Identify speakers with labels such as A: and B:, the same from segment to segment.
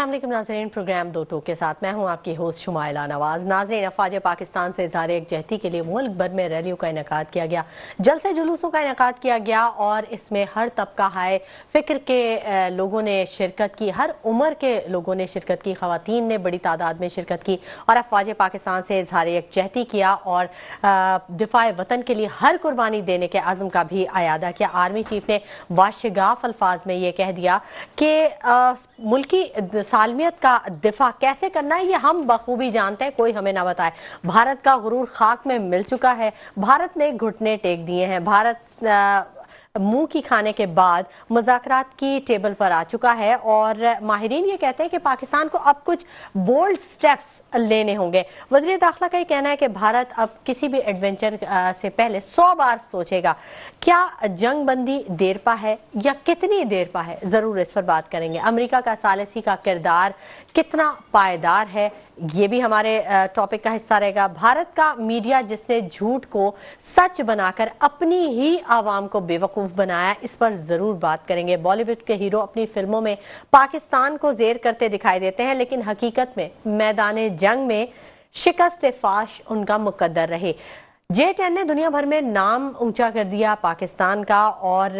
A: अस्सलाम वालेकुम नाज़रीन, प्रोग्राम दो टोक के साथ मैं हूं आपकी होस्ट शुमाइला नवाज। नाज़रीन, अफवाज पाकिस्तान से इज़हार यकजहती के लिए मुल्क भर में रैलियों का इनेकाद किया गया, जलसे जुलूसों का इनेकाद किया गया और इसमें हर तबका हाय फ़िक्र के लोगों ने शिरकत की, हर उम्र के लोगों ने शिरकत की, ख़वातीन ने बड़ी तादाद में शिरकत की और अफवाज पाकिस्तान से इज़हार यकजहती किया और दिफा वतन के लिए हर कुर्बानी देने के अज़्म का भी अयादा किया। आर्मी चीफ ने वाशगाफ अल्फाज में ये कह दिया कि मुल्की सालमियत का दिफा कैसे करना है ये हम बखूबी जानते हैं, कोई हमें ना बताए। भारत का गुरूर खाक में मिल चुका है, भारत ने घुटने टेक दिए हैं, भारत मुंह की खाने के बाद मुज़ाकरात की टेबल पर आ चुका है और माहिरीन ये कहते हैं कि पाकिस्तान को अब कुछ बोल्ड स्टेप्स लेने होंगे। वज़ीर दाखिला का ये कहना है कि भारत अब किसी भी एडवेंचर से पहले 100 बार सोचेगा। क्या जंग बंदी देरपा है या कितनी देरपा है, ज़रूर इस पर बात करेंगे। अमेरिका का सालिसी का किरदार कितना पायदार है, ये भी हमारे टॉपिक का हिस्सा रहेगा। भारत का मीडिया जिसने झूठ को सच बनाकर अपनी ही आवाम को बेवकूफ़ बनाया, इस पर ज़रूर बात करेंगे। बॉलीवुड के हीरो अपनी फिल्मों में पाकिस्तान को ज़ेर करते दिखाई देते हैं, लेकिन हकीकत में मैदान जंग में शिकस्त फाश उनका मुकद्दर रहे। J10 ने दुनिया भर में नाम ऊंचा कर दिया पाकिस्तान का और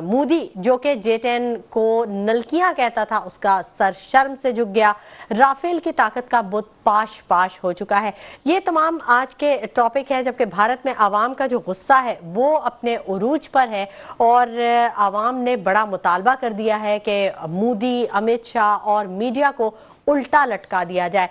A: मोदी जो कि J10 को नलकिया कहता था उसका सर शर्म से झुक गया। राफेल की ताकत का बुत पाश पाश हो चुका है। ये तमाम आज के टॉपिक है, जबकि भारत में आवाम का जो गुस्सा है वो अपने उरूज पर है और आवाम ने बड़ा मुतालबा कर दिया है कि मोदी, अमित शाह और मीडिया को उल्टा लटका दिया जाए।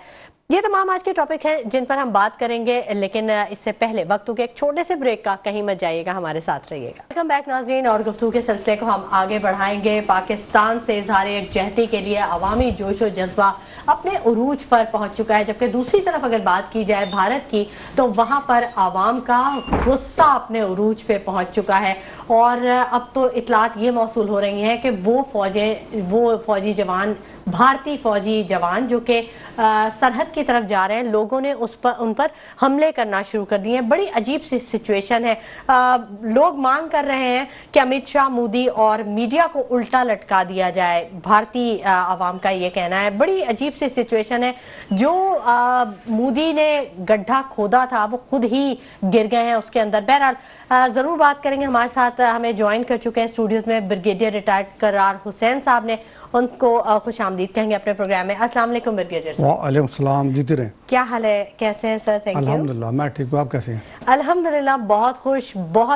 A: ये तमाम आज के टॉपिक हैं जिन पर हम बात करेंगे, लेकिन इससे पहले वक्तों के एक छोटे से ब्रेक का, कहीं मत जाइएगा, हमारे साथ रहिएगा। वेलकम बैक नाज़रीन, और गुफ्तगू के सिलसिले को हम आगे बढ़ाएंगे। पाकिस्तान से इज़हार यकजहती के लिए अवामी जोश व जज्बा अपने उरूज पर पहुंच चुका है, जबकि दूसरी तरफ अगर बात की जाए भारत की तो वहां पर आवाम का गुस्सा अपने उरूज पे पहुंच चुका है और अब तो इतलात ये मौसूल हो रही हैं कि वो फौजी जवान, भारतीय फौजी जवान जो कि सरहद की तरफ जा रहे हैं, लोगों ने उन पर हमले करना शुरू कर दिए हैं। बड़ी अजीब सी सिचुएशन है। लोग मांग कर रहे हैं कि अमित शाह, मोदी और मीडिया को उल्टा लटका दिया जाए। भारतीय आवाम का ये कहना है। बड़ी अजीब सी सिचुएशन है। जो मोदी ने गड्ढा खोदा था वो खुद ही गिर गए हैं उसके अंदर। बहरहाल जरूर बात करेंगे। हमारे साथ हमें ज्वाइन कर चुके हैं स्टूडियोज में ब्रिगेडियर रिटायर्ड करार हुसैन साहब ने, उनको खुश आमदीद कहेंगे अपने प्रोग्राम में। अस्सलाम वालेकुम ब्रिगेडियर साहब।
B: वालेकुम सलाम, जीते रहे।
A: क्या हाल है, कैसे हैं सर? Thank you.
B: अल्हम्दुलिल्लाह मैं ठीक हूँ, आप कैसे हैं?
A: अल्हम्दुलिल्लाह बहुत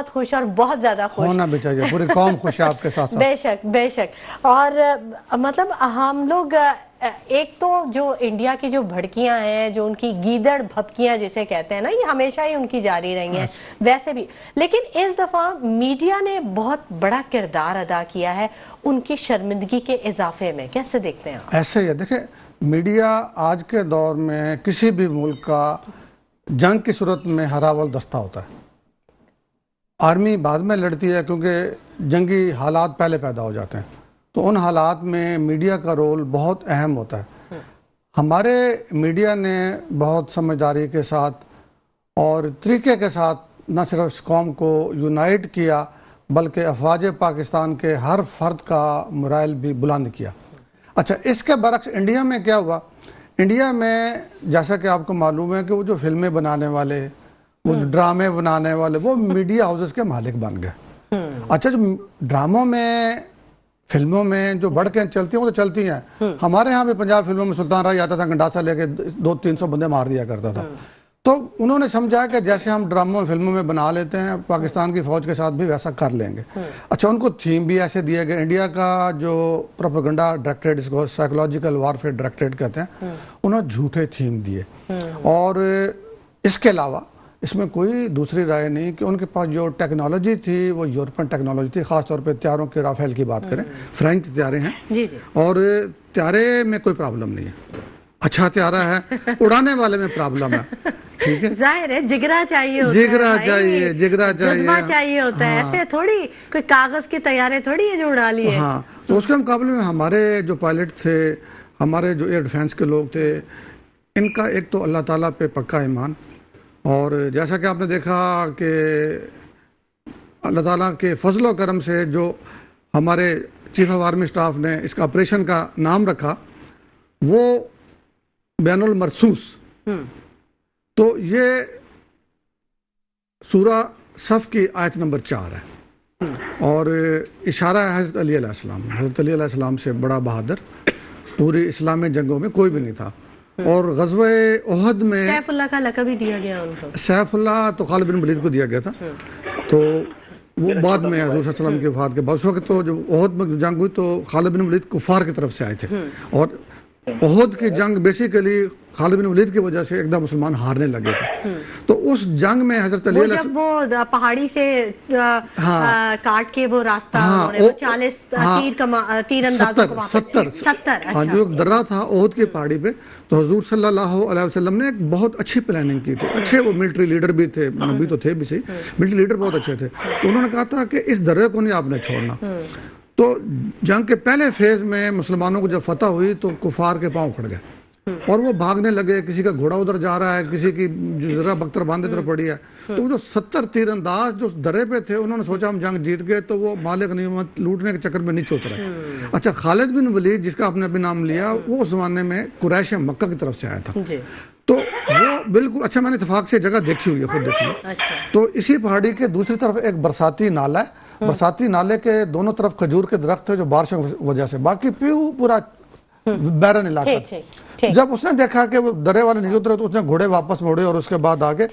A: खुश और बहुत ज्यादा खुश।
B: होना भी चाहिए, पूरी कौम खुश है आपके साथ साथ।
A: बेशक बेशक। और मतलब हम लोग एक तो जो इंडिया की जो भड़कियां हैं, जो उनकी गीदड़ भपकियां जिसे कहते हैं ना, ये हमेशा ही उनकी जारी रही हैं वैसे भी, लेकिन इस दफा मीडिया ने बहुत बड़ा किरदार अदा किया है उनकी शर्मिंदगी के इजाफे में। कैसे देखते हैं आप?
B: ऐसे ही है, देखिए मीडिया आज के दौर में किसी भी मुल्क का जंग की सूरत में हरावल दस्ता होता है। आर्मी बाद में लड़ती है क्योंकि जंगी हालात पहले पैदा हो जाते हैं, तो उन हालात में मीडिया का रोल बहुत अहम होता है। हमारे मीडिया ने बहुत समझदारी के साथ और तरीके के साथ न सिर्फ इस कौम को यूनाइट किया बल्कि अफवाज पाकिस्तान के हर फर्द का मोराल भी बुलंद किया। अच्छा, इसके बरक्स इंडिया में क्या हुआ? इंडिया में जैसा कि आपको मालूम है कि वो जो फिल्में बनाने वाले, वो जो ड्रामे बनाने वाले, वो मीडिया हाउसेस के मालिक बन गए। अच्छा, जो ड्रामों में, फिल्मों में जो बढ़ के चलती हैं वो तो चलती हैं। हमारे यहाँ भी पंजाब फिल्मों में सुल्तान राय आता था, गंडासा लेके 200-300 बंदे मार दिया करता था। तो उन्होंने समझा कि जैसे हम ड्रामों फिल्मों में बना लेते हैं, पाकिस्तान की फौज के साथ भी वैसा कर लेंगे। अच्छा, उनको थीम भी ऐसे दिए गए। इंडिया का जो प्रोपेगेंडा डायरेक्टरेट, इसको साइकोलॉजिकल वारफेयर डायरेक्टरेट कहते हैं, उन्होंने झूठे थीम दिए। और इसके अलावा इसमें कोई दूसरी राय नहीं कि उनके पास जो टेक्नोलॉजी थी वो यूरोपियन टेक्नोलॉजी थी। खासतौर पे त्यारों के, राफेल की बात करें, फ्रेंच त्यारे हैं जी जी। और त्यारे में कोई प्रॉब्लम नहीं है, अच्छा त्यारा है, उड़ाने वाले में प्रॉब्लम है। ठीक है, जाहिर है जिगरा चाहिए होता है, जिगरा चाहिए होता है। ऐसे थोड़ी कोई कागज के तैयारे थोड़ी है जो उड़ा लिए। हाँ, तो उसके मुकाबले में हमारे जो पायलट थे, हमारे जो एयर डिफेंस के लोग थे, इनका एक तो अल्लाह ताला पे पक्का ईमान, और जैसा कि आपने देखा कि अल्लाह ताला के फजलो करम से जो हमारे चीफ ऑफ आर्मी स्टाफ ने इसका ऑपरेशन का नाम रखा वो बैनुल मरसूस, तो ये सूरा सफ की आयत नंबर 4 है और इशारा है हज़रत अली अलैहिस्सलाम। हज़रत अली अलैहिस्सलाम से बड़ा बहादुर पूरी इस्लामी जंगों में कोई भी नहीं था। और ग़ज़वा उहद में
A: सैफुल्लाह का लक़ब भी दिया गया उनको।
B: सैफुल्लाह तो खालिद बिन वलीद को दिया गया था, तो वो बाद में हज़रत सल्लल्लाहु अलैहि वसल्लम की वफ़ात के बाद, उस वक्त तो जो उहद में जंग हुई तो खालिद बिन वलीद कुफ़ार की तरफ से आए थे और उहद की जंग बेसिकली खालिद बिन वलीद की वजह से एकदम मुसलमान हारने लगे थे। तो उस जंग में हजरत अली
A: जब वो पहाड़ी से काट के वो रास्ता 40 तीर अंदाजों को 70
B: हाँ, जो एक दर्रा था उहद की पहाड़ी पे, तो हुजूर सल्लल्लाहु अलैहि वसल्लम ने एक बहुत अच्छी प्लानिंग की थी। अच्छे वो मिलिट्री लीडर भी थे, नबी तो थे भी सही, मिलिट्री लीडर बहुत अच्छे थे। तो उन्होंने कहा था कि इस दर्रे को नहीं आपने छोड़ना। तो जंग के पहले फेज में मुसलमानों को जब फतह हुई तो कुफार के पांव उखड़ गए और वो भागने लगे। किसी का घोड़ा उधर जा रहा है, किसी की जरा बख्तर बांधे तरफ पड़ी है। तो वो जो 70 तीरंदाज जो दर्रे पे थे, उन्होंने सोचा हम जंग जीत गए, तो वो मालिक गनीमत लूटने के चक्कर में नीचे उतरे। अच्छा, खालिद बिन वलीद जिसका आपने अभी नाम लिया, वो उस जमाने में कुरैश मक्का की तरफ से आया था। तो वो बिल्कुल, अच्छा मैंने इत्तेफाक से जगह देखी हुई है, खुद देखी है। अच्छा। तो इसी पहाड़ी के दूसरी तरफ एक बरसाती नाला है, बरसाती नाले के दोनों तरफ खजूर के दरख्त है जो बारिशों की वजह से, बाकी पूरा बैरन इलाका था। जब उसने देखा कि वो दर्रे वाले नहीं उतरे तो उसने घोड़े वापस मोड़े और उसके बाद आगे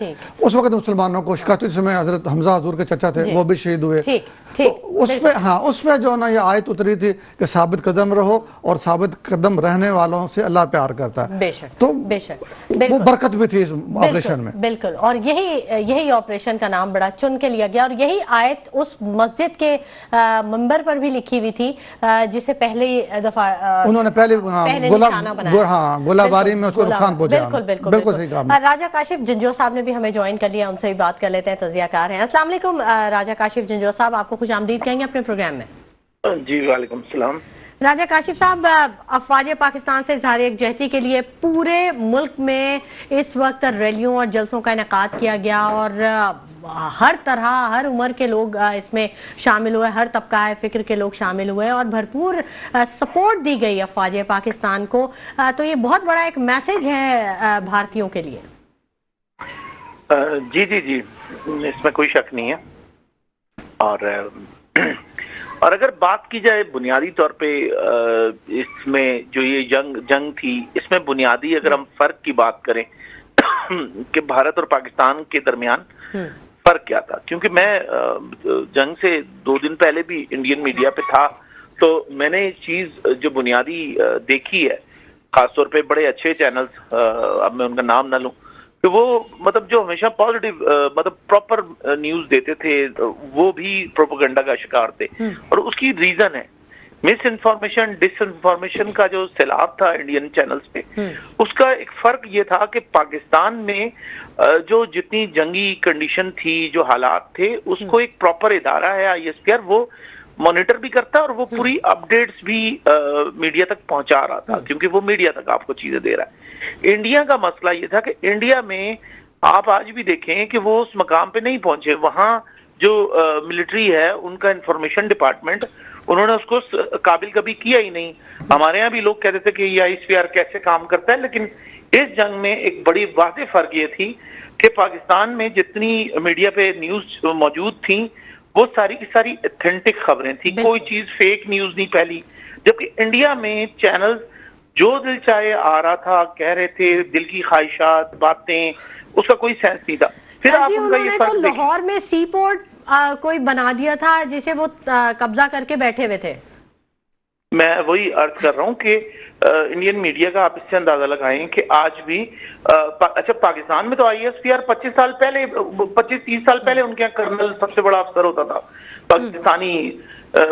B: उस वक्त मुसलमानों को शिकायत, इसमें हजरत हमजा हुजूर के चचा थे, वो भी शहीद हुए। तो उस पे जो ना ये आयत उतरी थी कि साबित कदम रहो और साबित कदम रहने वालों से अल्लाह प्यार करता है। तो वो बरकत भी थी इस ऑपरेशन में।
A: बिल्कुल, और यही ऑपरेशन का नाम बड़ा चुन के लिया गया और यही आयत उस मस्जिद के मंबर पर भी लिखी हुई थी जिसे पहली दफा उन्होंने पहले
B: गोलाबारी में उसको नुकसान पहुंचाया।
A: बिल्कुल सही कहा। राजा काशिफ जंजो साहब ने भी हमें ज्वाइन कर लिया, उनसे भी बात कर लेते हैं, तजियाकार हैं। अस्सलाम वालेकुम राजा काशिफ जंजो साहब, आपको खुश आमदीद कहेंगे अपने प्रोग्राम में।
C: जी वालेकुम सलाम।
A: राजा काशिफ साहब, अफवाज पाकिस्तान से इज़हार यकजहती के लिए पूरे मुल्क में इस वक्त रैलियों और जलसों का इनेकाद किया गया और हर तरह हर उम्र के लोग इसमें शामिल हुए, हर तबका है फिक्र के लोग शामिल हुए और भरपूर सपोर्ट दी गई अफवाज पाकिस्तान को। तो ये बहुत बड़ा एक मैसेज है भारतीयों के लिए।
C: जी जी जी, इसमें कोई शक नहीं है। और अगर बात की जाए बुनियादी तौर पे इसमें जो ये जंग थी, इसमें बुनियादी अगर हम फर्क की बात करें कि भारत और पाकिस्तान के दरमियान फर्क क्या था, क्योंकि मैं जंग से 2 दिन पहले भी इंडियन मीडिया पे था, तो मैंने ये चीज जो बुनियादी देखी है, खासतौर पे बड़े अच्छे चैनल्स, अब मैं उनका नाम ना लूं, तो वो मतलब जो हमेशा पॉजिटिव मतलब प्रॉपर न्यूज देते थे, वो भी प्रोपेगेंडा का शिकार थे। और उसकी रीजन है मिस इन्फॉर्मेशन, डिसइन्फॉर्मेशन का जो सैलाब था इंडियन चैनल्स पे, उसका एक फर्क ये था कि पाकिस्तान में जो जितनी जंगी कंडीशन थी, जो हालात थे, उसको एक प्रॉपर इदारा है ISPR, वो मॉनिटर भी करता है और वो पूरी अपडेट्स भी मीडिया तक पहुंचा रहा था, क्योंकि वो मीडिया तक आपको चीजें दे रहा है। इंडिया का मसला ये था कि इंडिया में आप आज भी देखें कि वो उस मकाम पे नहीं पहुंचे। वहां जो मिलिट्री है, उनका इंफॉर्मेशन डिपार्टमेंट, उन्होंने उसको काबिल कभी किया ही नहीं। हमारे यहाँ भी लोग कहते थे कि ये ISPR कैसे काम करता है, लेकिन इस जंग में एक बड़ी वाज़ेह फर्क ये थी कि पाकिस्तान में जितनी मीडिया पे न्यूज मौजूद थी, वो सारी की सारी ऑथेंटिक खबरें थी, कोई चीज फेक न्यूज नहीं फैली। जबकि इंडिया में चैनल जो दिल चाहे आ रहा था, कह रहे थे, दिल की ख्वाहिशात, बातें, उसका कोई सेंस नहीं था। फिर आप उनका ये फर्क देखिए,
A: लाहौर में सी पोर्ट कोई बना दिया था जिसे वो कब्जा करके बैठे हुए थे।
C: मैं वही अर्ज कर रहा हूँ कि इंडियन मीडिया का आप इससे अंदाजा लगाएं कि आज भी अच्छा, पाकिस्तान में तो ISPR 25 साल पहले, 25-30 साल पहले उनके यहाँ कर्नल सबसे बड़ा अफसर होता था पाकिस्तानी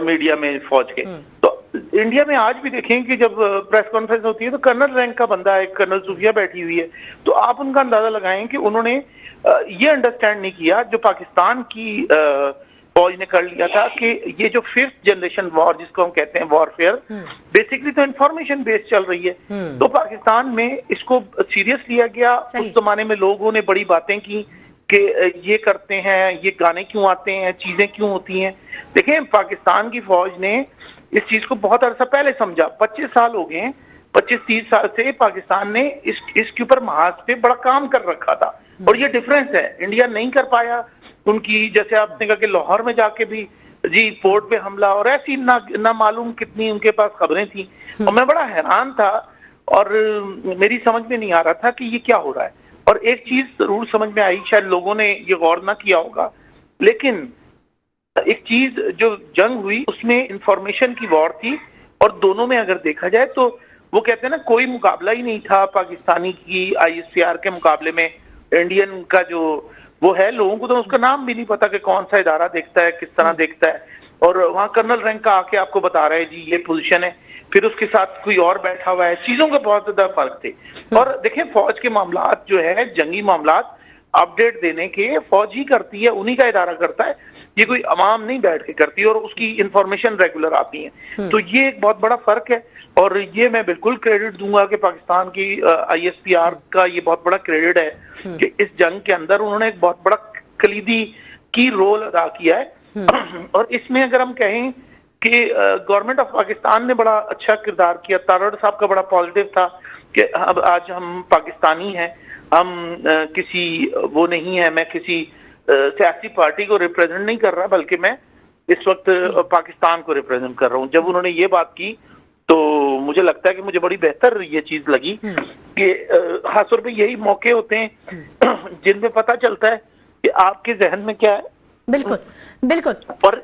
C: मीडिया में, फौज के। तो इंडिया में आज भी देखें कि जब प्रेस कॉन्फ्रेंस होती है तो कर्नल रैंक का बंदा है, कर्नल सूफिया बैठी हुई है। तो आप उनका अंदाजा लगाएं कि उन्होंने ये अंडरस्टैंड नहीं किया जो पाकिस्तान की फौज ने कर लिया था कि ये जो 5th जनरेशन वॉर जिसको हम कहते हैं वॉरफेयर, बेसिकली तो इंफॉर्मेशन बेस्ड चल रही है। तो पाकिस्तान में इसको सीरियस लिया गया। उस जमाने में लोगों ने बड़ी बातें की कि ये करते हैं, ये गाने क्यों आते हैं, चीजें क्यों होती हैं। देखें, पाकिस्तान की फौज ने इस चीज को बहुत अरसा पहले समझा। 25 साल हो गए 25-30 साल से पाकिस्तान ने इसके ऊपर महाज पे बड़ा काम कर रखा था, और ये डिफरेंस है, इंडिया नहीं कर पाया। उनकी जैसे आपने कहा कि लाहौर में जाके भी जी पोर्ट पे हमला, और ऐसी ना मालूम कितनी उनके पास खबरें थी, और मैं बड़ा हैरान था और मेरी समझ में नहीं आ रहा था कि ये क्या हो रहा है। और एक चीज जरूर समझ में आई, शायद लोगों ने ये गौर ना किया होगा, लेकिन एक चीज जो जंग हुई उसमें इंफॉर्मेशन की वॉर थी, और दोनों में अगर देखा जाए तो वो कहते हैं ना, कोई मुकाबला ही नहीं था पाकिस्तानी की आईएसपीआर के मुकाबले में। इंडियन का जो वो है, लोगों को तो उसका नाम भी नहीं पता कि कौन सा इदारा देखता है, किस तरह देखता है, और वहां कर्नल रैंक का आके आपको बता रहा है जी ये पोजीशन है, फिर उसके साथ कोई और बैठा हुआ है। चीजों के बहुत ज्यादा फर्क थे। और देखें, फौज के मामलात जो है, जंगी मामलात अपडेट देने के फौज ही करती है, उन्हीं का इदारा करता है, ये कोई अवाम नहीं बैठ के करती, और उसकी इंफॉर्मेशन रेगुलर आती है। तो ये एक बहुत बड़ा फर्क है, और ये मैं बिल्कुल क्रेडिट दूंगा कि पाकिस्तान की आईएसपीआर का ये बहुत बड़ा क्रेडिट है कि इस जंग के अंदर उन्होंने एक बहुत बड़ा कलीदी की रोल अदा किया है। और इसमें अगर हम कहें कि गवर्नमेंट ऑफ पाकिस्तान ने बड़ा अच्छा किरदार किया। तारड़ साहब का बड़ा पॉजिटिव था कि अब आज हम पाकिस्तानी हैं, हम किसी वो नहीं है, मैं किसी सियासी पार्टी को रिप्रेजेंट नहीं कर रहा, बल्कि मैं इस वक्त पाकिस्तान को रिप्रेजेंट कर रहा हूं। जब उन्होंने ये बात की तो मुझे लगता है कि मुझे बड़ी बेहतर ये चीज लगी कि खासतौर पे यही मौके होते हैं जिनमें पता चलता है कि आपके जहन में क्या है।
A: बिल्कुल बिल्कुल
C: और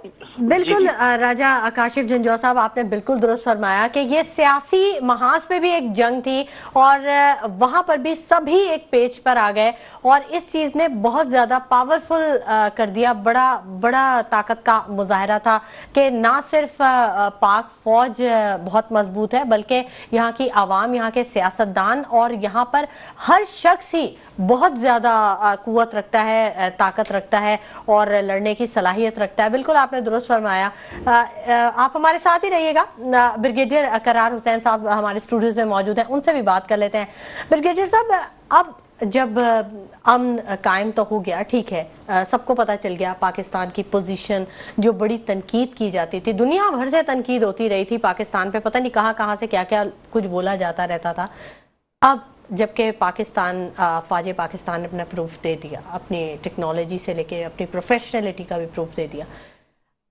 A: बिल्कुल राजा काशिफ जंजौर साहब, आपने बिल्कुल दुरुस्त फरमाया कि ये सियासी महाज पे भी एक जंग थी, और वहां पर भी सभी एक पेज पर आ गए, और इस चीज ने बहुत ज्यादा पावरफुल कर दिया। बड़ा बड़ा ताकत का मुजाहरा था कि ना सिर्फ पाक फौज बहुत मजबूत है, बल्कि यहाँ की आवाम, यहाँ के सियासतदान, और यहाँ पर हर शख्स ही बहुत ज्यादा कुव्वत रखता है, ताकत रखता है, और लड़ने की सलाहियत रखता है। बिल्कुल आपने दुरुस्त फरमाया। आप हमारे साथ ही रहिएगा। ब्रिगेडियर करार हुसैन साहब हमारे स्टूडियोज में मौजूद हैं, उनसे भी बात कर लेते हैं। ब्रिगेडियर साहब, अब जब अमन कायम तो हो गया, ठीक है, सबको पता चल गया पाकिस्तान की पोजीशन, जो बड़ी तनकीद की जाती थी, दुनिया भर से तनकीद होती रही थी पाकिस्तान पे, पता नहीं कहाँ से क्या क्या कुछ बोला जाता रहता था। अब जबकि पाकिस्तान, फ़ौज पाकिस्तान ने अपना प्रूफ दे दिया, अपनी टेक्नोलॉजी से लेके अपनी प्रोफेशनलिटी का भी प्रूफ दे दिया,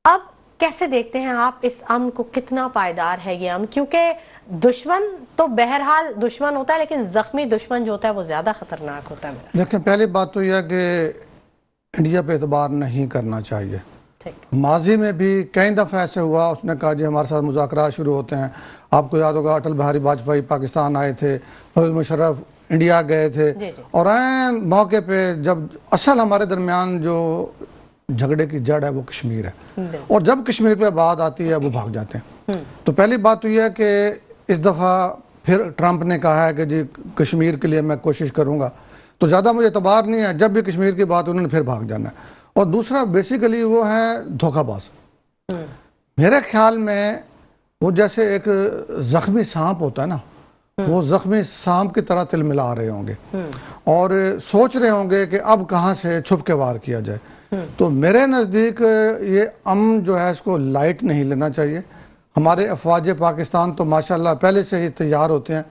A: अब कैसे देखते हैं आप इस अमन को? कितना पायदार है ये अमन? क्योंकि दुश्मन तो बहरहाल दुश्मन होता है, लेकिन जख्मी दुश्मन जो होता है वो ज्यादा खतरनाक होता है।
B: देखिए, पहली बात तो यह है कि इंडिया पे एतबार नहीं करना चाहिए। माजी में भी कई दफ़ा ऐसे हुआ, उसने कहा जी हमारे साथ मुज़ाकरात शुरू होते हैं। आपको याद होगा अटल बिहारी वाजपेयी पाकिस्तान आए थे, परवेज़ मुशर्रफ इंडिया गए थे, और ऐन मौके पे जब असल हमारे दरमियान जो झगड़े की जड़ है वो कश्मीर है, और जब कश्मीर पे बात आती है वो भाग जाते हैं। तो पहली बात तो यह है कि इस दफ़ा फिर ट्रंप ने कहा है कि जी कश्मीर के लिए मैं कोशिश करूँगा, तो ज़्यादा मुझे एतबार नहीं है, जब भी कश्मीर की बात उन्होंने फिर भाग जाना है। और दूसरा बेसिकली वो है धोखाबाज। मेरे ख्याल में वो जैसे एक जख्मी सांप होता है ना, वो जख्मी सांप की तरह तिल मिला रहे होंगे और सोच रहे होंगे कि अब कहाँ से छुप के वार किया जाए। तो मेरे नज़दीक ये अमन जो है इसको लाइट नहीं लेना चाहिए। हमारे अफवाज पाकिस्तान तो माशाल्लाह पहले से ही तैयार होते हैं।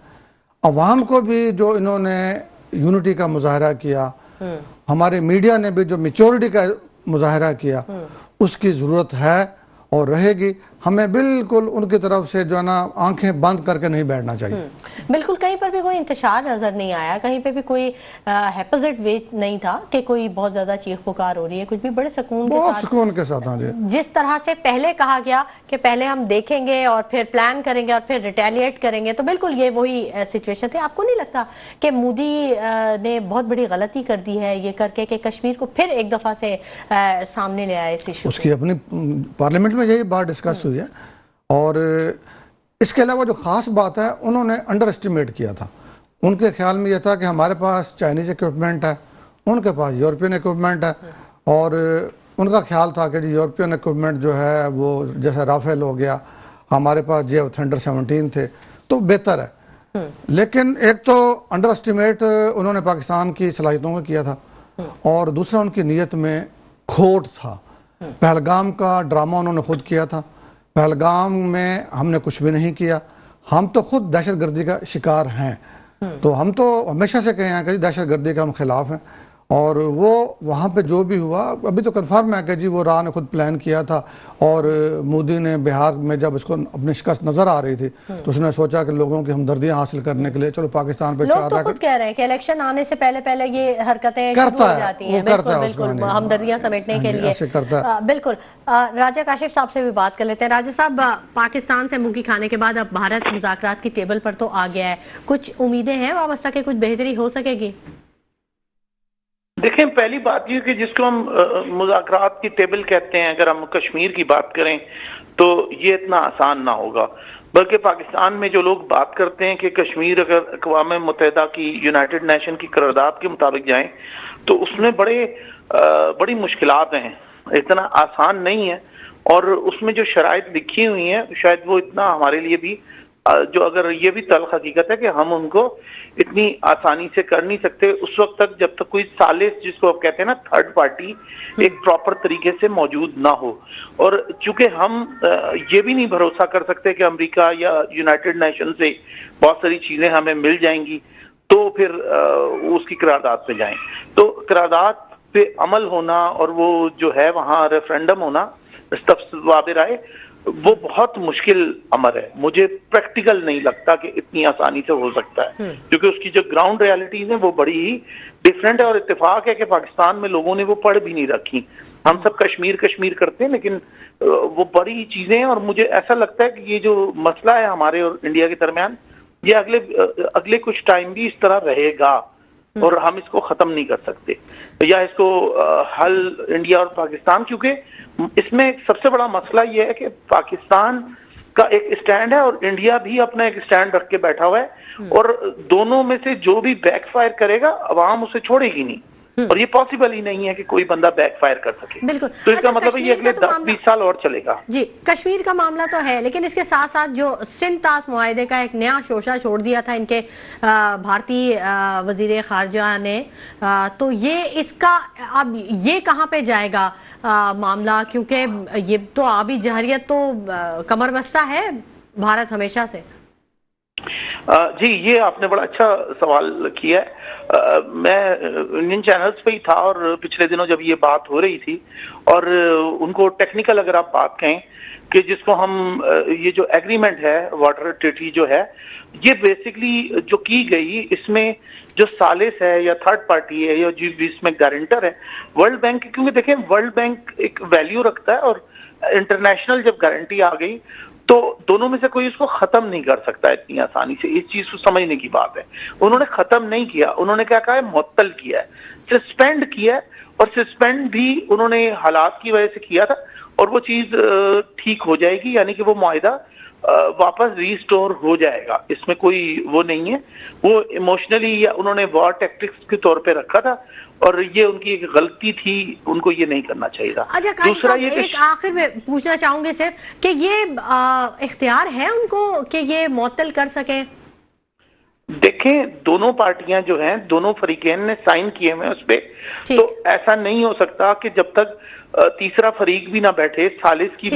B: अवाम को भी जो इन्होंने यूनिटी का मुजाहरा किया, हमारे मीडिया ने भी जो मैच्योरिटी का मुजाहरा किया, उसकी ज़रूरत है और रहेगी। हमें बिल्कुल उनकी तरफ से जो है ना आंखें बंद करके नहीं बैठना चाहिए।
A: बिल्कुल, कहीं पर भी कोई इंतशार नजर नहीं आया, कहीं पे भी कोई हैपोजिट वे नहीं था कि कोई बहुत ज्यादा चीख पुकार हो रही है, कुछ भी बड़े सुकून के साथ हाँ जी। जिस तरह से पहले कहा गया कि पहले हम देखेंगे और फिर प्लान करेंगे और फिर रिटेलिएट करेंगे, तो बिल्कुल ये वही सिचुएशन थी। आपको नहीं लगता कि मोदी ने बहुत बड़ी गलती कर दी है ये करके कि कश्मीर को फिर एक दफा से सामने ले आए इस इशू?
B: उसकी अपनी पार्लियामेंट में यही बात डिस्कस हुई है। और इसके अलावा जो ख़ास बात है, उन्होंने अंडर एस्टिमेट किया था। उनके ख्याल में यह था कि हमारे पास चाइनीज़ इक्विपमेंट है, उनके पास यूरोपियन इक्विपमेंट है, और उनका ख्याल था कि यूरोपियन इक्विपमेंट जो है वो जैसे राफेल हो गया, हमारे पास जे थंडर 17 थे, तो बेहतर है। लेकिन एक तो अंडर एस्टिमेट उन्होंने पाकिस्तान की सलाहियतों को किया था, और दूसरा उनकी नीयत में खोट था। पहलगाम का ड्रामा उन्होंने खुद किया था। पहलगाम में हमने कुछ भी नहीं किया, हम तो खुद दहशतगर्दी का शिकार हैं। तो हम तो हमेशा से कहे हैं कि दहशतगर्दी का हम खिलाफ हैं, और वो वहाँ पे जो भी हुआ अभी तो कन्फर्म है कि जी वो राह ने खुद प्लान किया था। और मोदी ने बिहार में जब उसको अपनी शिकस्त नजर आ रही थी तो उसने सोचा कि लोगों की हमदर्दियां हासिल करने के लिए चलो पाकिस्तान पे
A: लोग तो खुद कह रहे हैं कि इलेक्शन आने से पहले पहले ये हरकतें शुरू हो जाती हैं, बिल्कुल बिल्कुल हमदर्दियां समेटने के लिए
B: ऐसे करता है।
A: बिल्कुल। राजा काशिफ साहब से भी बात कर लेते हैं। राजा साहब, पाकिस्तान से मुंह की खाने के बाद अब भारत मुज़ाकरात की टेबल पर तो आ गया है, कुछ उम्मीदें हैं वाबस्ता के कुछ बेहतरी हो सकेगी?
C: देखें, पहली बात यह कि जिसको हम मुज़ाकरात की टेबल कहते हैं, अगर हम कश्मीर की बात करें तो ये इतना आसान ना होगा। बल्कि पाकिस्तान में जो लोग बात करते हैं कि कश्मीर अगर अक़वाम मुत्तहिदा की यूनाइटेड नेशन की करारदाद के मुताबिक जाए तो उसमें बड़ी मुश्किलात हैं, इतना आसान नहीं है। और उसमें जो शराइत लिखी हुई हैं शायद वो इतना हमारे लिए भी जो अगर ये भी तल्ख हकीकत है कि हम उनको इतनी आसानी से कर नहीं सकते उस वक्त तक जब तक कोई सालिस, जिसको आप कहते हैं ना, थर्ड पार्टी एक प्रॉपर तरीके से मौजूद ना हो। और चूंकि हम ये भी नहीं भरोसा कर सकते कि अमेरिका या यूनाइटेड नेशन से बहुत सारी चीजें हमें मिल जाएंगी तो फिर उसकी करारदाद पे जाएं। तो करारदाद पे अमल होना और वो जो है वहां रेफरेंडम होना, इस्तफ्साए राय, वो बहुत मुश्किल अमर है। मुझे प्रैक्टिकल नहीं लगता कि इतनी आसानी से हो सकता है, क्योंकि उसकी जो ग्राउंड रियलिटीज हैं वो बड़ी ही डिफरेंट है। और इत्तेफाक है कि पाकिस्तान में लोगों ने वो पढ़ भी नहीं रखी। हम सब कश्मीर कश्मीर करते हैं, लेकिन वो बड़ी चीजें हैं। और मुझे ऐसा लगता है कि ये जो मसला है हमारे और इंडिया के दरमियान, ये अगले कुछ टाइम भी इस तरह रहेगा और हम इसको खत्म नहीं कर सकते, या इसको हल इंडिया और पाकिस्तान, क्योंकि इसमें सबसे बड़ा मसला यह है कि पाकिस्तान का एक स्टैंड है और इंडिया भी अपना एक स्टैंड रख के बैठा हुआ है, और दोनों में से जो भी बैकफायर करेगा अवाम उसे छोड़ेगी नहीं। और ये पॉसिबल ही नहीं है कि कोई बंदा बैकफायर कर सके।
A: बिल्कुल।
C: तो इसका मतलब ये अगले 10-20 साल और चलेगा।
A: जी, कश्मीर का मामला तो है, लेकिन इसके साथ साथ जो सिंध ताश मुआहदे का एक नया शोशा छोड़ दिया था इनके भारतीय वजीर खारजा ने, तो ये इसका अब ये कहाँ पे जाएगा मामला, क्योंकि ये तो आबी जहरियत तो कमर बस्ता है भारत हमेशा से।
C: जी, ये आपने बड़ा अच्छा सवाल किया है। मैं इंडियन चैनल्स पे ही था और पिछले दिनों जब ये बात हो रही थी, और उनको टेक्निकल अगर आप बात कहें कि जिसको हम ये जो एग्रीमेंट है, वाटर ट्रीटी जो है, ये बेसिकली जो की गई, इसमें जो सालिस है या थर्ड पार्टी है या जो इसमें गारंटर है वर्ल्ड बैंक, क्योंकि देखें वर्ल्ड बैंक एक वैल्यू रखता है और इंटरनेशनल जब गारंटी आ गई तो दोनों में से कोई इसको खत्म नहीं कर सकता इतनी आसानी से। इस चीज को समझने की बात है। उन्होंने खत्म नहीं किया, उन्होंने क्या कहा है, मुअत्तल किया है, सस्पेंड किया है। और सस्पेंड भी उन्होंने हालात की वजह से किया था, और वो चीज ठीक हो जाएगी, यानी कि वो मुआहिदा वापस रीस्टोर हो जाएगा। इसमें कोई वो नहीं है। वो इमोशनली या उन्होंने वॉर टैक्टिक्स के तौर पे रखा था, और ये उनकी एक गलती थी, उनको ये नहीं करना चाहिए था।
A: अच्छा, दूसरा ये एक आखिर में पूछना चाहूंगे सिर्फ कि ये इख्तियार है उनको कि ये मुअत्तल कर सके?
C: देखें, दोनों पार्टियां जो हैं, दोनों फरीकैन ने साइन किए हुए उस पे, तो ऐसा नहीं हो सकता कि जब तक तीसरा फरीक भी ना बैठे, सालिस की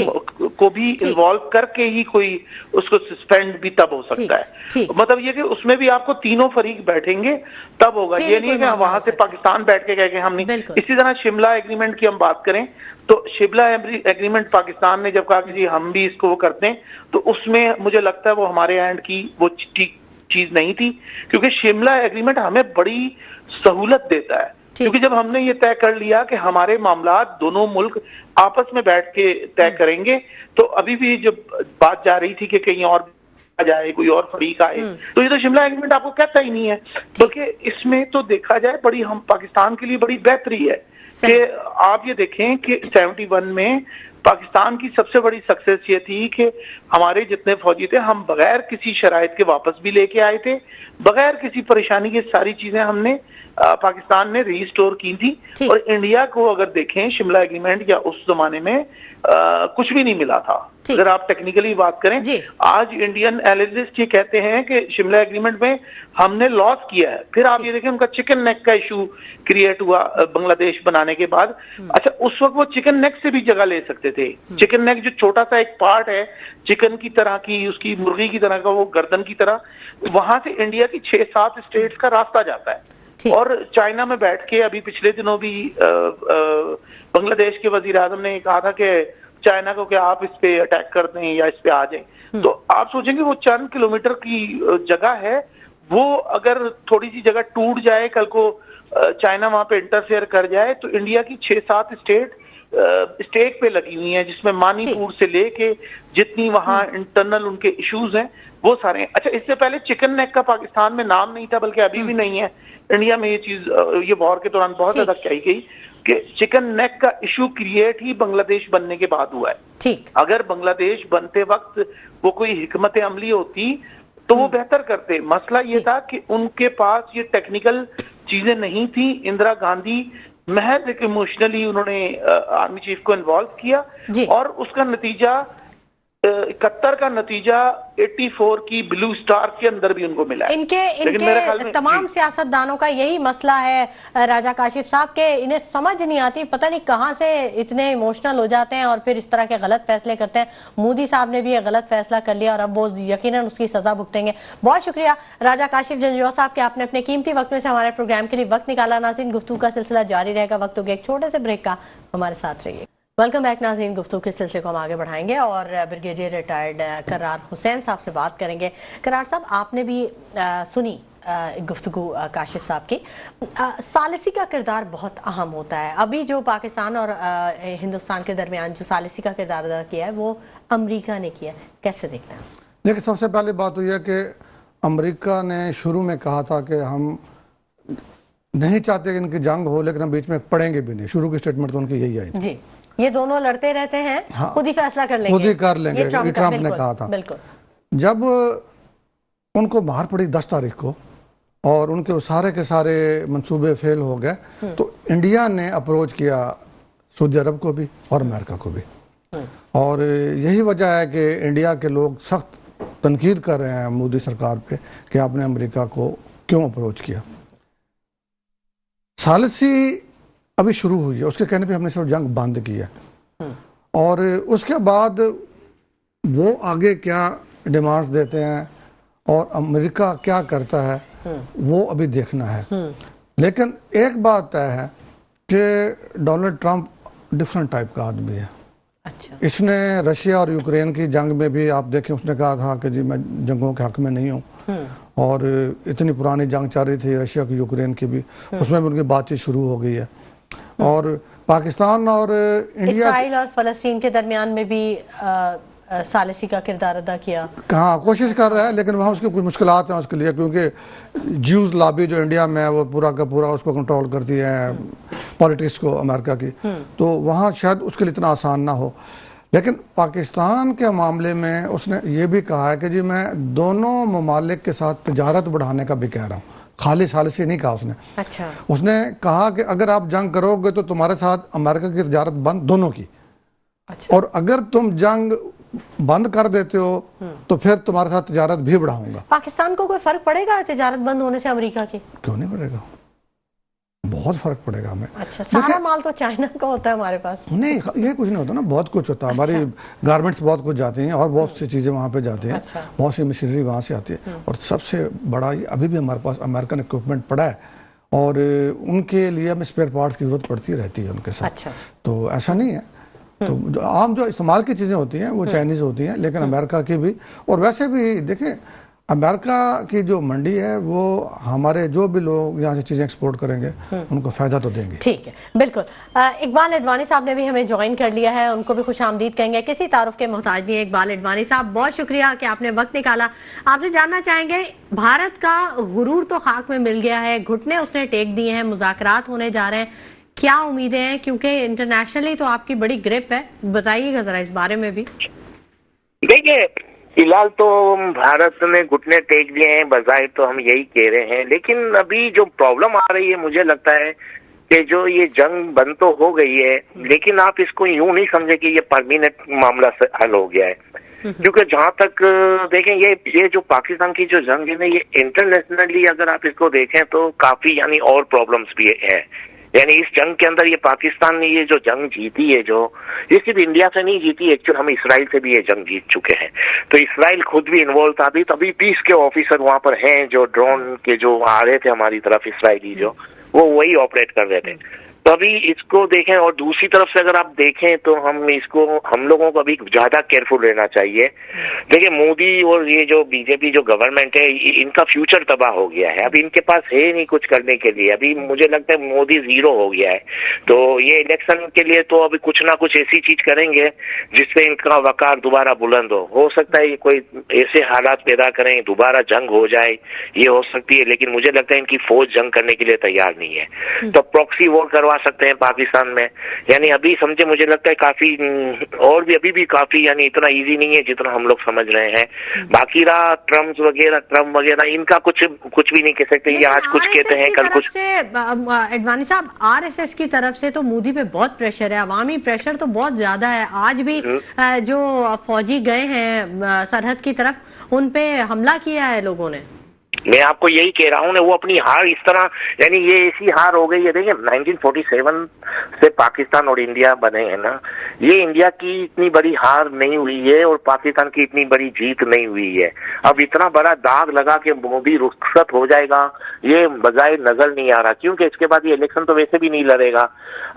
C: को भी इन्वॉल्व करके ही कोई उसको सस्पेंड भी तब हो सकता है। मतलब ये कि उसमें भी आपको तीनों फरीक बैठेंगे तब होगा। ये नहीं है कि वहां से पाकिस्तान बैठ के कहे कि हम नहीं। इसी तरह शिमला एग्रीमेंट की हम बात करें तो शिमला एग्रीमेंट पाकिस्तान ने जब कहा कि जी हम भी इसको वो करते हैं, तो उसमें मुझे लगता है वो हमारे एंड की वो चीज नहीं थी, क्योंकि शिमला एग्रीमेंट हमें बड़ी सहूलत देता है। क्योंकि जब हमने ये तय कर लिया कि हमारे मामला दोनों मुल्क आपस में बैठ के तय करेंगे, तो अभी भी जब बात जा रही थी कि कहीं और आ जाए, कोई और फरीक आए, तो ये तो शिमला एग्रीमेंट आपको कहता ही नहीं है। बल्कि इसमें तो देखा जाए बड़ी हम पाकिस्तान के लिए बड़ी बेहतरी है कि आप ये देखें कि 71 में पाकिस्तान की सबसे बड़ी सक्सेस ये थी कि हमारे जितने फौजी थे हम बगैर किसी शराइत के वापस भी लेके आए थे, बगैर किसी परेशानी की सारी चीजें हमने पाकिस्तान ने रीस्टोर की थी। और इंडिया को अगर देखें शिमला एग्रीमेंट या उस जमाने में कुछ भी नहीं मिला था, अगर आप टेक्निकली बात करें, आज इंडियन एनालिस्ट ये कहते हैं कि शिमला एग्रीमेंट में हमने लॉस किया है। फिर आप ये देखें, उनका चिकन नेक का इशू क्रिएट हुआ बांग्लादेश बनाने के बाद। अच्छा, उस वक्त वो चिकन नेक से भी जगह ले सकते थे। चिकन नेक जो छोटा सा एक पार्ट है चिकन की तरह की, उसकी मुर्गी की तरह का, वो गर्दन की तरह, वहां से इंडिया की 6-7 स्टेट्स का रास्ता जाता है। और चाइना में बैठ के अभी पिछले दिनों भी बांग्लादेश के वजीर आजम ने कहा था कि चाइना को क्या आप इस पे अटैक कर दें या इस पे आ जाएं। तो आप सोचेंगे वो चंद किलोमीटर की जगह है, वो अगर थोड़ी सी जगह टूट जाए, कल को चाइना वहां पे इंटरफेयर कर जाए, तो इंडिया की 6-7 स्टेट स्टेक पे लगी हुई हैं, जिसमें मानीपुर से लेके जितनी वहां इंटरनल उनके इश्यूज हैं वो सारे हैं। अच्छा, इससे पहले चिकन नेक का पाकिस्तान में नाम नहीं था, बल्कि अभी भी नहीं है। इंडिया में ये चीज ये वॉर के दौरान बहुत ज्यादा कही गई कि चिकन नेक का इशू क्रिएट ही बांग्लादेश बनने के बाद हुआ है। ठीक, अगर बांग्लादेश बनते वक्त वो कोई हिकमत अमली होती तो वो बेहतर करते। मसला ये था कि उनके पास ये टेक्निकल चीजें नहीं थी। इंदिरा गांधी महज एक इमोशनली उन्होंने आर्मी चीफ को इन्वॉल्व किया और उसका नतीजा 71 का नतीजा 84 की ब्लू स्टार के अंदर भी उनको मिला है।
A: इनके तमाम सियासतदानों का यही मसला है राजा काशिफ साहब के, इन्हें समझ नहीं आती, पता नहीं कहां से इतने इमोशनल हो जाते हैं और फिर इस तरह के गलत फैसले करते हैं। मोदी साहब ने भी ये गलत फैसला कर लिया और अब वो यकीनन उसकी सजा भुगतेंगे। बहुत शुक्रिया राजा काशिफ जंजूआ साहब के, आपने अपने कीमती वक्त में से हमारे प्रोग्राम के लिए वक्त निकाला। नाज़रीन, गुफ्तगू का सिलसिला जारी रहेगा, वक्त हो गया एक छोटे से ब्रेक का, हमारे साथ रहिए। वेलकम बैक नाज़रीन, गुफ्तगू के सिलसिले को हम आगे बढ़ाएंगे और ब्रिगेडियर रिटायर्ड करार हुसैन साहब से बात करेंगे। करार साहब, आपने भी सुनी गुफ्तगू काशिफ साहब की। सालिसी का किरदार बहुत अहम होता है। अभी जो पाकिस्तान और हिंदुस्तान के दरमियान जो सालिसी का किरदार अदा किया है वो अमरीका ने किया, कैसे देखते हैं?
B: देखिए, सबसे पहले बात हुई है कि अमरीका ने शुरू में कहा था कि हम नहीं चाहते कि इनकी जंग हो, लेकिन हम बीच में पड़ेंगे भी नहीं। शुरू की स्टेटमेंट तो उनकी यही आई थी
A: जी, ये दोनों लड़ते रहते हैं, हाँ, खुद ही फैसला कर लेंगे,
B: खुद ही कर लेंगे, ये ट्रंप ने कहा था। बिल्कुल। जब उनको बाहर पड़ी 10 तारीख को और उनके सारे के सारे मंसूबे फेल हो गए, तो इंडिया ने अप्रोच किया सऊदी अरब को भी और अमेरिका को भी। और यही वजह है कि इंडिया के लोग सख्त तनकीद कर रहे हैं मोदी सरकार पे कि आपने अमेरिका को क्यों अप्रोच किया। सालिसी अभी शुरू हुई है, उसके कहने पे हमने सिर्फ जंग बंद की है और उसके बाद वो आगे क्या डिमांड्स देते हैं और अमेरिका क्या करता है वो अभी देखना है। लेकिन एक बात तय है कि डोनाल्ड ट्रंप डिफरेंट टाइप का आदमी है। अच्छा। इसने रशिया और यूक्रेन की जंग में भी आप देखें, उसने कहा था कि जी मैं जंगों के हक में नहीं हूँ, और इतनी पुरानी जंग चल रही थी रशिया की यूक्रेन की भी, उसमें भी उनकी बातचीत शुरू हो गई है। और पाकिस्तान और इंडिया,
A: इसराइल और फलस्तीन के दरमियान में भी सालिसी का किरदार अदा किया।
B: हाँ, कोशिश कर रहा है, लेकिन वहाँ उसकी कुछ मुश्किलात हैं उसके लिए, क्योंकि ज्यूज लॉबी जो इंडिया में है वो पूरा का पूरा उसको कंट्रोल करती है, पॉलिटिक्स को अमेरिका की, तो वहाँ शायद उसके लिए इतना आसान ना हो। लेकिन पाकिस्तान के मामले में उसने ये भी कहा है कि जी मैं दोनों ममालिक के साथ तजारत बढ़ाने का भी कह रहा हूँ, खाली सालिसी नहीं कहा उसने। अच्छा। उसने कहा कि अगर आप जंग करोगे तो तुम्हारे साथ अमेरिका की तजारत बंद दोनों की। अच्छा। और अगर तुम जंग बंद कर देते हो तो फिर तुम्हारे साथ तजारत भी बढ़ाऊंगा।
A: पाकिस्तान को कोई फर्क पड़ेगा तजारत बंद होने से अमेरिका की?
B: क्यों नहीं पड़ेगा, बहुत फर्क पड़ेगा हमें।
A: अच्छा, सारा माल तो चाइना का होता है हमारे पास।
B: नहीं, ये कुछ नहीं होता ना, बहुत कुछ होता है। अच्छा। हमारी गारमेंट्स बहुत कुछ जाती हैं और बहुत सी चीज़ें वहाँ पे जाती हैं। अच्छा। बहुत सी मशीनरी वहाँ से आती है और सबसे बड़ा अभी भी हमारे पास अमेरिकन इक्विपमेंट पड़ा है और उनके लिए हमें स्पेयर पार्ट्स की जरूरत पड़ती रहती है उनके साथ। अच्छा। तो ऐसा नहीं है, तो आम जो इस्तेमाल की चीज़ें होती हैं वो चाइनीज़ होती हैं, लेकिन अमेरिका की भी। और वैसे भी देखें, अमेरिका की जो मंडी है वो हमारे जो भी लोग यहाँ से चीज़ें एक्सपोर्ट करेंगे उनको फ़ायदा तो देंगे।
A: ठीक है, बिल्कुल। इकबाल अडवाणी साहब ने भी हमें ज्वाइन कर लिया है, उनको भी खुशामदीद कहेंगे, किसी तारुफ के मोहताज नहीं है। इकबाल अडवाणी साहब, बहुत शुक्रिया कि आपने वक्त निकाला। आपसे जानना चाहेंगे, भारत का गुरूर तो खाक में मिल गया है, घुटने उसने टेक दिए हैं, मुज़ाकरात होने जा रहे हैं, क्या उम्मीदें हैं? क्योंकि इंटरनेशनली तो आपकी बड़ी ग्रिप है, बताइएगा जरा इस बारे में भी।
D: देखिए, फिलहाल तो भारत ने घुटने टेक दिए हैं, बजाय तो हम यही कह रहे हैं, लेकिन अभी जो प्रॉब्लम आ रही है मुझे लगता है कि जो ये जंग बंद तो हो गई है, लेकिन आप इसको यूं नहीं समझे कि ये परमानेंट मामला से हल हो गया है। क्योंकि जहां तक देखें, ये जो पाकिस्तान की जो जंग है ना, ये इंटरनेशनली अगर आप इसको देखें तो काफी यानी और प्रॉब्लम्स भी है। यानी इस जंग के अंदर ये पाकिस्तान ने ये जो जंग जीती है, जो ये सिर्फ इंडिया से नहीं जीती, एक्चुअली हम इसराइल से भी ये जंग जीत चुके हैं। तो इसराइल खुद भी इन्वॉल्व था। अभी तभी 30 के ऑफिसर वहां पर हैं जो ड्रोन के जो आ रहे थे हमारी तरफ, इसराइली जो वो वही ऑपरेट कर रहे थे। तो अभी इसको देखें, और दूसरी तरफ से अगर आप देखें तो हम लोगों को अभी ज्यादा केयरफुल रहना चाहिए। देखिए, मोदी और ये जो बीजेपी जो गवर्नमेंट है, इनका फ्यूचर तबाह हो गया है। अभी इनके पास है नहीं कुछ करने के लिए। अभी मुझे लगता है मोदी जीरो हो गया है। तो ये इलेक्शन के लिए तो अभी कुछ ना कुछ ऐसी चीज करेंगे जिससे इनका वकार दोबारा बुलंद हो सकता है कोई ऐसे हालात पैदा करें, दोबारा जंग हो जाए, ये हो सकती है। लेकिन मुझे लगता है इनकी फौज जंग करने के लिए तैयार नहीं है। तो प्रॉक्सी वॉर करवा सकते हैं पाकिस्तान में। यानी अभी समझे, मुझे लगता है काफी, और भी अभी भी काफी, यानी इतना इजी नहीं है जितना हम लोग समझ रहे हैं। बाकी रहा ट्रम्प वगैरह, इनका कुछ भी नहीं कह सकते। ये आज कुछ कहते हैं, कल कुछ।
A: एडवाणी साहब, आरएसएस की तरफ से तो मोदी पे बहुत प्रेशर है, अवामी प्रेशर तो बहुत ज्यादा है। आज भी जो फौजी गए हैं सरहद की तरफ, उन पे हमला किया है लोगों ने।
D: मैं आपको यही कह रहा हूँ ना, वो अपनी हार इस तरह, यानी ये ऐसी हार हो गई है। देखिए, 1947 से पाकिस्तान और इंडिया बने हैं ना, ये इंडिया की इतनी बड़ी हार नहीं हुई है और पाकिस्तान की इतनी बड़ी जीत नहीं हुई है। अब इतना बड़ा दाग लगा के मोदी रुखसत हो जाएगा, ये बजाय नजर नहीं आ रहा, क्योंकि इसके बाद ये इलेक्शन तो वैसे भी नहीं लड़ेगा।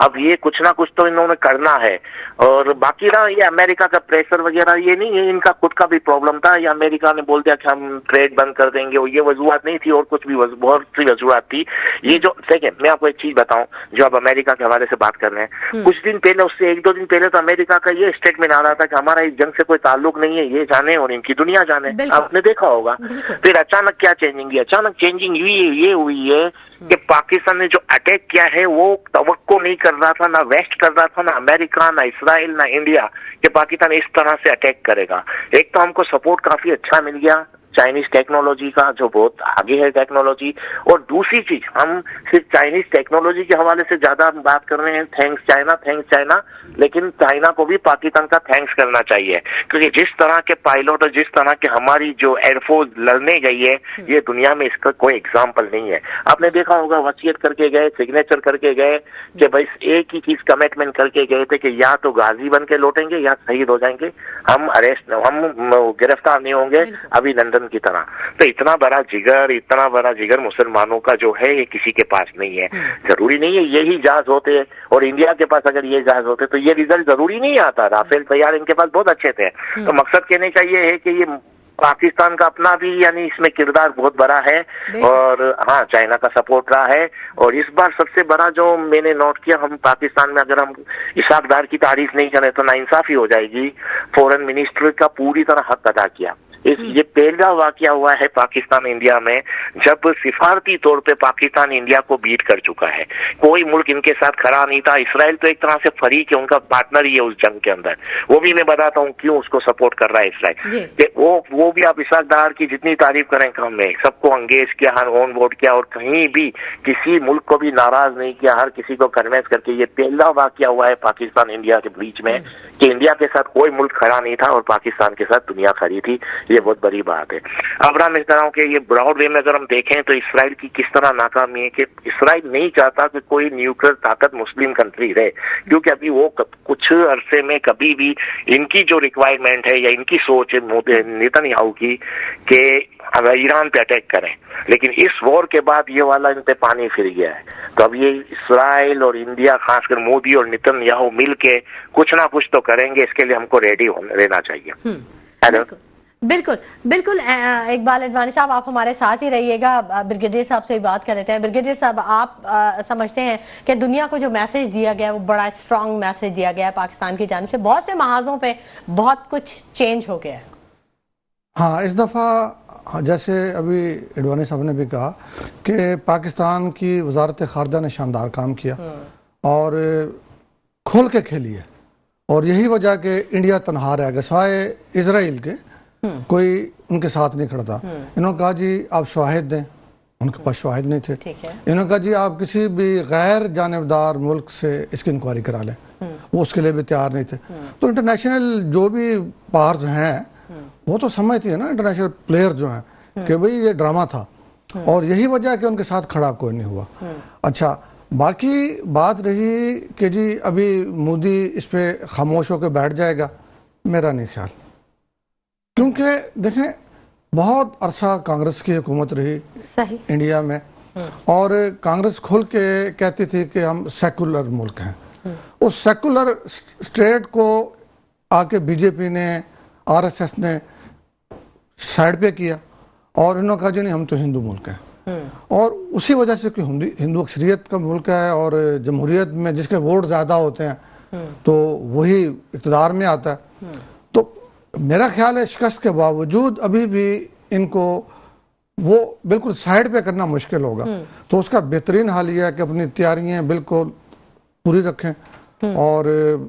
D: अब ये कुछ ना कुछ तो इन्होंने करना है। और बाकी रहा ये अमेरिका का प्रेशर वगैरह, ये नहीं है, इनका खुद का भी प्रॉब्लम था। ये अमेरिका ने बोल दिया कि हम ट्रेड बंद कर देंगे, और ये वजूहत नहीं थी, और कुछ भी बहुत सी वजूहत थी। ये जो सेकेंड, मैं आपको एक चीज बताऊं, जो आप अमेरिका के हवाले से बात कर रहे हैं, कुछ दिन पहले, उससे 1-2 दिन पहले तो अमेरिका का ये स्टेटमेंट आ रहा था कि हमारा इस जंग से कोई ताल्लुक नहीं है, ये जाने और इनकी दुनिया जाने। आपने देखा होगा। फिर अचानक क्या चेंजिंग, अचानक चेंजिंग ये हुई है कि पाकिस्तान ने जो अटैक किया है वो तवक्को नहीं कर रहा था, ना वेस्ट कर रहा था, ना अमेरिका, ना इसराइल, ना इंडिया, कि पाकिस्तान इस तरह से अटैक करेगा। एक तो हमको सपोर्ट काफी अच्छा मिल गया चाइनीज टेक्नोलॉजी का, जो बहुत आगे है टेक्नोलॉजी। और दूसरी चीज, हम सिर्फ चाइनीज टेक्नोलॉजी के हवाले से ज्यादा बात कर रहे हैं, थैंक्स चाइना, लेकिन चाइना को भी पाकिस्तान का थैंक्स करना चाहिए, क्योंकि जिस तरह के पायलट और जिस तरह के हमारी जो एयरफोर्स लड़ने गई है, ये दुनिया में इसका कोई एग्जाम्पल नहीं है। आपने देखा होगा, वसीयत करके गए, सिग्नेचर करके गए कि भाई एक ही चीज कमिटमेंट करके गए थे कि या तो गाजी बन के लौटेंगे या शहीद हो जाएंगे, हम गिरफ्तार नहीं होंगे अभी लंदन की तरह। तो इतना बड़ा जिगर मुसलमानों का जो है, ये किसी के पास नहीं है। जरूरी नहीं है यही जहाज होते, और इंडिया के पास अगर ये जहाज होते तो ये रिजल्ट जरूरी नहीं आता। राफेल तैयार इनके पास बहुत अच्छे थे। तो मकसद कहने का ये है कि ये पाकिस्तान का अपना भी यानी इसमें किरदार बहुत बड़ा है, और हाँ, चाइना का सपोर्ट रहा है। और इस बार सबसे बड़ा जो मैंने नोट किया, हम पाकिस्तान में अगर हम इसाक डार की तारीफ नहीं करें तो नाइंसाफी हो जाएगी। फॉरेन मिनिस्ट्री का पूरी तरह हक अदा किया। ये पहला वाकया हुआ है पाकिस्तान इंडिया में जब सिफारती तौर पे पाकिस्तान इंडिया को बीट कर चुका है। कोई मुल्क इनके साथ खड़ा नहीं था। इसराइल तो एक तरह से फरीक है, उनका पार्टनर ही है उस जंग के अंदर। वो भी मैं बताता हूँ क्यों उसको सपोर्ट कर रहा है इसराइल। वो भी आप इसाक डार की जितनी तारीफ करें कम है। सबको अंगेज किया, हर ऑन बोर्ड किया, और कहीं भी किसी मुल्क को भी नाराज नहीं किया, हर किसी को कन्वेंस करके। ये पहला वाकया हुआ है पाकिस्तान इंडिया के बीच में कि इंडिया के साथ कोई मुल्क खड़ा नहीं था और पाकिस्तान के साथ दुनिया खड़ी थी। ये बहुत बड़ी बात है। अब मैं इस तरह के ये ब्रॉड वे में अगर हम देखें तो इसराइल की किस तरह नाकामी है कि इसराइल नहीं चाहता कि कोई न्यूक्लियर ताकत मुस्लिम कंट्री रहे, क्योंकि अभी वो कुछ अरसे में कभी भी इनकी जो रिक्वायरमेंट है या इनकी सोच है नेतन्याहू की कि अगर ईरान पे अटैक करें, लेकिन इस वॉर के बाद ये वाला इन पे पानी फिर गया है। तो अब ये इसराइल और इंडिया, खासकर मोदी और नेतन्याहू मिल के कुछ ना कुछ तो करेंगे। इसके लिए हमको रेडी रहना चाहिए। हेलो,
A: बिल्कुल इकबाल अडवाणी साहब, आप हमारे साथ ही रहिएगा। ब्रिगेडियर साहब से भी बात कर लेते हैं। ब्रिगेडियर साहब, आप समझते हैं कि दुनिया को जो मैसेज दिया गया है वो बड़ा स्ट्रांग मैसेज दिया गया है पाकिस्तान की जानिब से, बहुत से महाजों पे बहुत कुछ चेंज हो गया है।
B: हाँ, इस दफ़ा जैसे अभी अडवाणी साहब ने भी कहा कि पाकिस्तान की वजारत खारजा ने शानदार काम किया और खोल के खेली है, और यही वजह कि इंडिया तनहा रह गया, सिवाय इसराइल के कोई उनके साथ नहीं खड़ा था। इन्होंने कहा जी आप शवाहिद दें, उनके पास शवाहिद नहीं थे।
A: ठीक है।
B: इन्होंने कहा जी आप किसी भी गैर जानिबदार मुल्क से इसकी इंक्वायरी करा लें, वो उसके लिए भी तैयार नहीं थे। तो इंटरनेशनल जो भी पावर्स हैं वो तो समझती है ना, इंटरनेशनल प्लेयर जो हैं कि भाई ये ड्रामा था, और यही वजह है कि उनके साथ खड़ा कोई नहीं हुआ। अच्छा, बाकी बात रही कि जी अभी मोदी इस पे खामोश होकर बैठ जाएगा, मेरा नहीं ख्याल, क्योंकि देखें बहुत अरसा कांग्रेस की हुकूमत रही
A: सही
B: इंडिया में, और कांग्रेस खुल के कहती थी कि हम सेकुलर मुल्क हैं। उस सेकुलर स्टेट को आके बीजेपी ने, आरएसएस ने साइड पे किया और इन्होंने कहा जी नहीं हम तो हिंदू मुल्क हैं, और उसी वजह से कि हिंदू अक्सरियत का मुल्क है और जमहूरियत में जिसके वोट ज़्यादा होते हैं तो वही इक़्तिदार में आता है। तो मेरा ख्याल है शिकस्त के बावजूद अभी भी इनको वो बिल्कुल साइड पे करना मुश्किल होगा। तो उसका बेहतरीन हाल यह है कि अपनी तैयारियां बिल्कुल पूरी रखें, और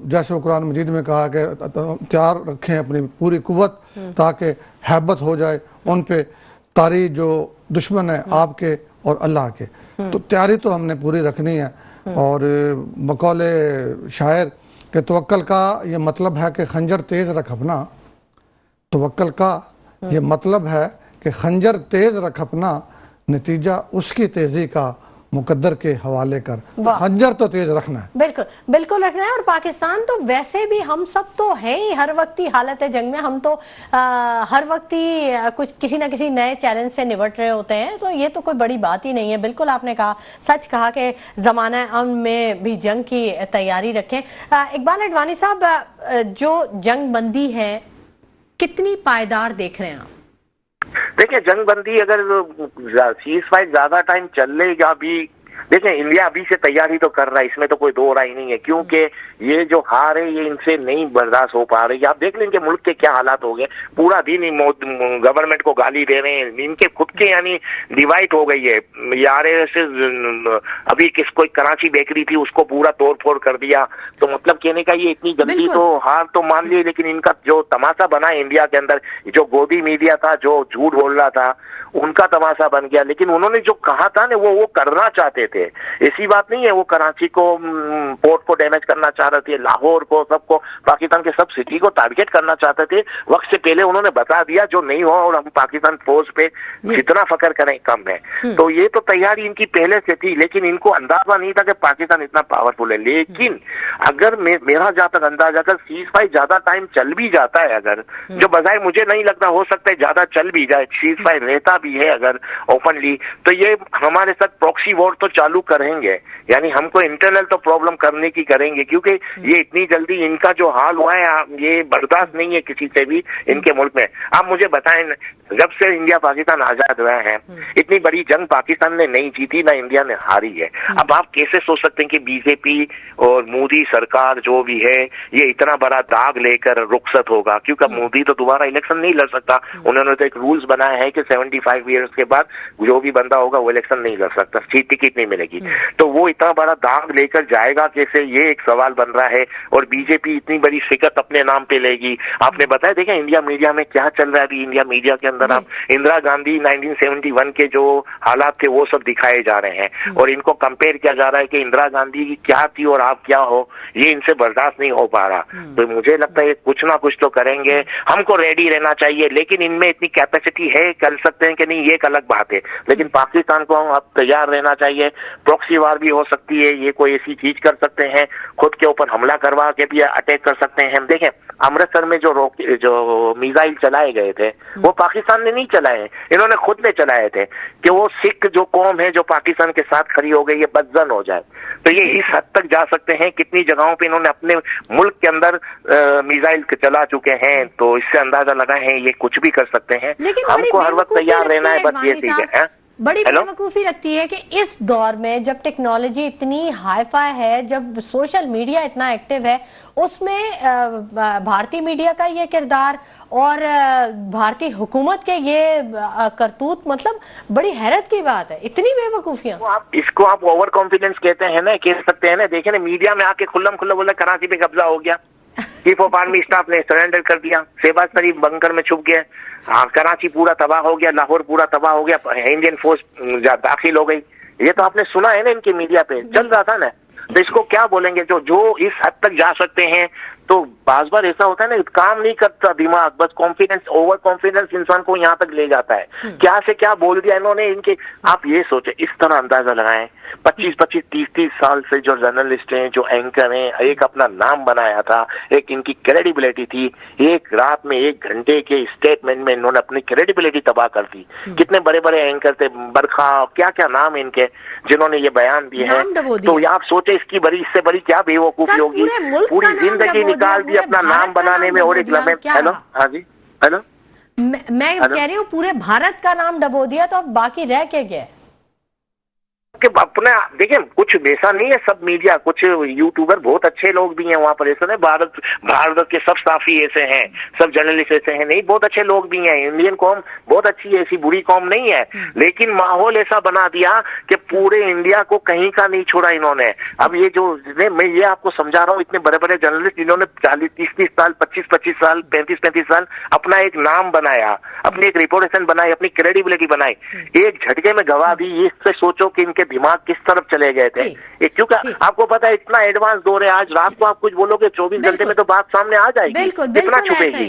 B: जैसे वो कुरान मजीद में कहा कि तैयार रखें अपनी पूरी कुव्वत, ताकि हैबत हो जाए उन पे तारी जो दुश्मन है आपके और अल्लाह के। तो तैयारी तो हमने पूरी रखनी है, और बकौले शायर के तवक्कल का ये मतलब है कि खंजर तेज रख अपना, तवक्कल का ये मतलब है कि खंजर तेज रख अपना, नतीजा उसकी तेजी का मुकद्दर के हवाले कर। तो खंजर तो तेज रखना है,
A: बिल्कुल बिल्कुल रखना है। और पाकिस्तान तो वैसे भी हम सब तो है ही हर वक्त ही हालत जंग में, हम तो हर वक्त ही कुछ किसी ना किसी नए चैलेंज से निपट रहे होते हैं, तो ये तो कोई बड़ी बात ही नहीं है। बिल्कुल आपने कहा, सच कहा कि जमाना अमन में भी जंग की तैयारी रखें। इकबाल अडवाणी साहब, जो जंग बंदी है कितनी पायदार देख रहे हैं आप?
D: देखिए, जंगबंदी अगर सीज फायर ज्यादा टाइम चलेगा भी, देखिए इंडिया अभी से तैयारी तो कर रहा है, इसमें तो कोई दो राय नहीं है, क्योंकि ये जो हार है ये इनसे नहीं बर्दाश्त हो पा रही। आप देख लेंगे मुल्क के क्या हालात हो गए, पूरा दिन गवर्नमेंट को गाली दे रहे हैं, इनके खुद के यानी डिवाइड हो गई है। यार अभी कोई कराची बेकरी थी उसको पूरा तोड़ फोड़ कर दिया, तो मतलब कहने का ये इतनी जल्दी तो हार तो मान ली, लेकिन इनका जो तमाशा बना है इंडिया के अंदर, जो गोदी मीडिया था जो झूठ बोल रहा था उनका तमाशा बन गया। लेकिन उन्होंने जो कहा था ना वो करना चाहते थे, ऐसी बात नहीं है वो कराची को पोर्ट को डैमेज करना चाह रहे थे, लाहौर को, सबको, पाकिस्तान के सब सिटी को टारगेट करना चाहते थे। वक्त से पहले उन्होंने बता दिया जो नहीं हुआ, और हम पाकिस्तान फोर्स पे जितना फकर करें कम है। तो ये तो तैयारी इनकी पहले से थी, लेकिन इनको अंदाजा नहीं था कि पाकिस्तान इतना पावरफुल है। लेकिन अगर मेरा जहां तक अंदाजा, अगर सीज फायर ज्यादा टाइम चल भी जाता है, अगर जो बजाय मुझे नहीं लगता, हो सकता है ज्यादा चल भी जाए, सीज फायर रहता भी है अगर ओपनली, तो ये हमारे साथ प्रॉक्सी वॉर तो चालू करेंगे, यानी हमको इंटरनल तो प्रॉब्लम करने की करेंगे, क्योंकि ये इतनी जल्दी इनका जो हाल हुआ है ये बर्दाश्त नहीं है किसी से भी इनके मुल्क में। आप मुझे बताएं, जब से इंडिया पाकिस्तान आजाद हुआ है इतनी बड़ी जंग पाकिस्तान ने नहीं जीती, ना इंडिया ने हारी है। अब आप कैसे सोच सकते हैं कि बीजेपी और मोदी सरकार जो भी है ये इतना बड़ा दाग लेकर रुखसत होगा, क्योंकि मोदी तो दोबारा इलेक्शन नहीं लड़ सकता। उन्होंने तो एक रूल्स बनाया है कि 75 ईयर्स के बाद जो भी बंदा होगा वो इलेक्शन नहीं लड़ सकता, सीट टिकट नहीं मिलेगी। तो वो इतना बड़ा दाग लेकर जाएगा कैसे, ये एक सवाल बन रहा है। और बीजेपी इतनी बड़ी शिकस्त अपने नाम पे लेगी। आपने बताया, देखा इंडिया मीडिया में क्या चल रहा है अभी, इंडिया मीडिया के अंदर आप इंदिरा गांधी 1971 के जो हालात थे वो सब दिखाए जा रहे हैं, और इनको कंपेयर किया जा रहा है कि इंदिरा गांधी की क्या थी और आप क्या हो, ये इनसे बर्दाश्त नहीं हो पा रहा। तो मुझे लगता है कुछ ना कुछ तो करेंगे, हमको रेडी रहना चाहिए, लेकिन इनमें इतनी कैपेसिटी है, कर सकते हैं कि नहीं ये एक अलग बात है। लेकिन पाकिस्तान को अब तैयार रहना चाहिए, प्रॉक्सी वार भी हो सकती है, ये कोई ऐसी चीज कर सकते हैं, खुद के ऊपर हमला करवा के भी अटैक कर सकते हैं। हम देखें अमृतसर में जो मिसाइल चलाए गए थे वो पाकिस्तान ने नहीं चलाए, इन्होंने खुद ने चलाए थे, कि वो सिख जो कौम है जो पाकिस्तान के साथ खड़ी हो गई है बदजन हो जाए। तो ये इस हद तक जा सकते हैं, कितनी जगहों पे इन्होंने अपने मुल्क के अंदर मिसाइल चला चुके हैं, तो इससे अंदाजा लगाए हैं ये कुछ भी कर सकते हैं। हमको हर वक्त तैयार रहना है, बस ये चीज है।
A: बड़ी बेवकूफ़ी लगती है कि इस दौर में जब टेक्नोलॉजी इतनी हाईफाई है, जब सोशल मीडिया इतना एक्टिव है, उसमें भारतीय मीडिया का ये किरदार और भारतीय हुकूमत के ये करतूत, मतलब बड़ी हैरत की बात है, इतनी बेवकूफियां।
D: इसको आप ओवर कॉन्फिडेंस कहते हैं ना, कह सकते हैं ना। देखे ना मीडिया में आके खुल्लम खुल्ला बोला कराची पे कब्जा हो गया, चीफ ऑफ आर्मी स्टाफ ने सरेंडर कर दिया, शहबाज शरीफ बंकर में छुप गए, कराची पूरा तबाह हो गया, लाहौर पूरा तबाह हो गया, इंडियन फोर्स दाखिल हो गई। ये तो आपने सुना है ना, इनके मीडिया पे चल रहा था ना। तो इसको क्या बोलेंगे? जो इस हद तक जा सकते हैं। तो बार बार ऐसा होता है ना, काम नहीं करता दिमाग, बस कॉन्फिडेंस, ओवर कॉन्फिडेंस इंसान को यहाँ तक ले जाता है। क्या से क्या बोल दिया इन्होंने इनके। आप ये सोचे, इस तरह अंदाजा लगाएं, 25-25, 30-30 साल से जो जर्नलिस्ट हैं, जो एंकर हैं, एक अपना नाम बनाया था, एक इनकी क्रेडिबिलिटी थी, एक रात में 1 घंटे के स्टेटमेंट में इन्होंने अपनी क्रेडिबिलिटी तबाह कर दी। कितने बड़े बड़े एंकर थे, बरखा, क्या क्या नाम है इनके, जिन्होंने ये बयान दिए हैं। तो आप सोचे इसकी इससे बड़ी क्या बेवकूफी होगी। पूरी जिंदगी निकाल दी अपना नाम बनाने में। और एक लम्हे, हेलो, हाँ जी, हेलो,
A: मैं कह रही हूँ पूरे भारत का नाम डबो दिया, तो अब बाकी रह के गया?
D: कि अपना देखिए, कुछ वैसा नहीं है। सब मीडिया, कुछ यूट्यूबर, बहुत अच्छे लोग भी हैं वहां पर। ऐसा नहीं भारत के सब साफी ऐसे हैं, सब जर्नलिस्ट ऐसे हैं, नहीं, बहुत अच्छे लोग भी हैं। इंडियन कौम बहुत अच्छी है, ऐसी बुरी कौम नहीं है। लेकिन माहौल ऐसा बना दिया कि पूरे इंडिया को कहीं का नहीं छोड़ा इन्होंने। अब ये जो मैं ये आपको समझा रहा हूँ, इतने बड़े बड़े जर्नलिस्ट जिन्होंने 40-30 साल, 25-25 साल, 35-35 साल अपना एक नाम बनाया, अपनी एक रिपोर्टेशन बनाई, अपनी क्रेडिबिलिटी बनाई, एक झटके में गवा दी। इससे सोचो कि इनके दिमाग किस तरफ चले गए थे। क्योंकि आपको पता है इतना एडवांस दौर है। आज रात को आप कुछ बोलोगे, 24 घंटे में तो बात सामने आ जाएगी। कितना छुपेगी?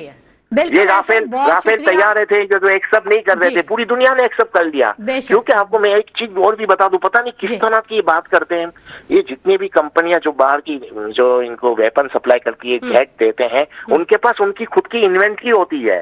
D: ये राफेल तैयार थे जो एक्सेप्ट नहीं कर रहे थे, पूरी दुनिया ने एक्सेप्ट कर लिया। क्योंकि आपको मैं एक चीज और भी बता दूं, पता नहीं किस तरह की बात करते हैं ये। जितनी भी कंपनियां जो बाहर की, जो इनको वेपन सप्लाई करती है, जेट देते हैं, उनके पास उनकी खुद की इन्वेंट्री होती है।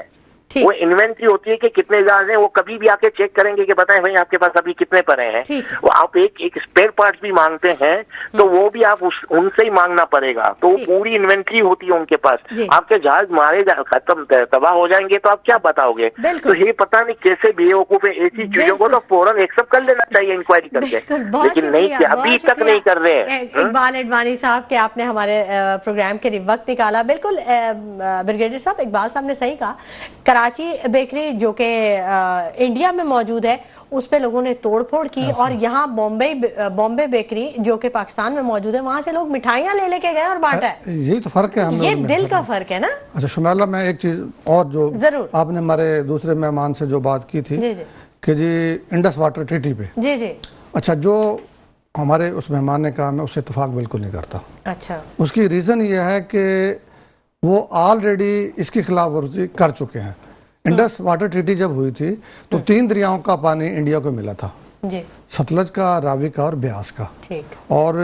D: वो इन्वेंट्री होती है कि कितने जहाज हैं, वो कभी भी आके चेक करेंगे कि बताएं भाई आपके पास अभी कितने पड़े हैं। वो आप एक स्पेयर पार्ट्स भी मांगते हैं तो वो भी आप उनसे ही मांगना पड़ेगा। तो वो पूरी इन्वेंट्री होती है उनके पास। आपके जहाज मारे खत्म, तबाह हो जाएंगे तो आप क्या बताओगे? तो ये पता नहीं कैसे बेवकूफ है। ऐसी चीजों को तो फौरन एक्सेप्ट कर लेना चाहिए इंक्वायरी करके, लेकिन नहीं किया, अभी तक नहीं कर रहे हैं।
A: इकबाल अडवाणी साहब के आपने हमारे प्रोग्राम के लिए वक्त निकाला। बिल्कुल ब्रिगेडियर साहब, इकबाल साहब ने सही कहा। कराची बेकरी जो कि इंडिया में मौजूद है, उस पे लोगों ने तोड़फोड़ की, और यहाँ बॉम्बे बेकरी जो कि पाकिस्तान में मौजूद है, वहां से लोग मिठाइयां ले लेके गए और बांटा है।
B: यही तो फर्क है,
A: ये दिल का फर्क है ना।
B: अच्छा शुमाइला, मैं एक चीज और, जो
A: जरूर
B: आपने हमारे दूसरे मेहमान से जो बात की थी कि जी इंडस वाटर ट्रीटी पे, जी, अच्छा, जो हमारे उस मेहमान ने कहा, मैं उससे इत्तेफाक बिल्कुल नहीं करता।
A: अच्छा,
B: उसकी रीजन ये है कि वो ऑलरेडी इसकी खिलाफ वर्जी कर चुके हैं। इंडस वाटर ट्रीटी जब हुई थी तो 3 दरियाओं का पानी इंडिया को मिला था जी, सतलज का, रावी का और ब्यास का, ठीक, और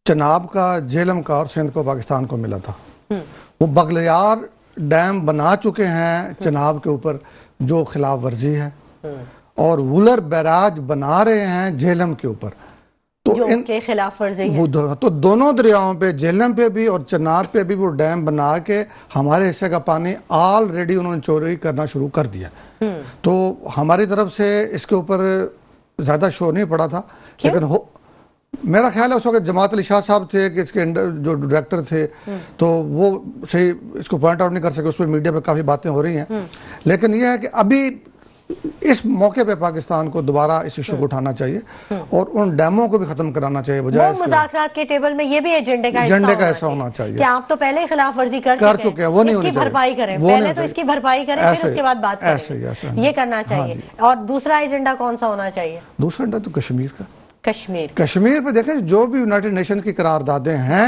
B: चनाब का, झेलम का और सिंध को पाकिस्तान को मिला था। वो बगलियार डैम बना चुके हैं चनाब के ऊपर, जो खिलाफ वर्जी है, और वुलर बैराज बना रहे हैं झेलम के ऊपर, तो इनके खिलाफ वर्जी है। तो दोनों दरियाओं पे, झेलम पे भी और चनाब पे भी, वो डैम बना के हमारे हिस्से का पानी ऑलरेडी उन्होंने चोरी करना शुरू कर दिया। तो हमारी तरफ से इसके ऊपर ज्यादा शोर नहीं पड़ा था, लेकिन मेरा ख्याल है उस वक्त जमात अली शाह साहब थे कि इसके जो डायरेक्टर थे, तो वो सही इसको पॉइंट आउट नहीं कर सके। उस पर मीडिया पे काफी बातें हो रही हैं, लेकिन यह है कि अभी इस मौके पे पाकिस्तान को दोबारा इस इशू को उठाना चाहिए और उन डैमों को भी खत्म कराना चाहिए, बजाय
A: मुज़ाकरात के टेबल में ये भी एजेंडे का
B: ऐसा होना चाहिए कि
A: आप तो पहले ही खिलाफ वर्जी कर चुके हैं, वो नहीं होनी चाहिए। भरपाई करें, पहले तो इसकी भरपाई करें, फिर उसके बाद बात करें, ये करना चाहिए। और दूसरा एजेंडा कौन सा होना चाहिए?
B: दूसरा एजेंडा तो कश्मीर का।
A: कश्मीर
B: पे देखें, जो भी यूनाइटेड नेशन की करारदादें हैं,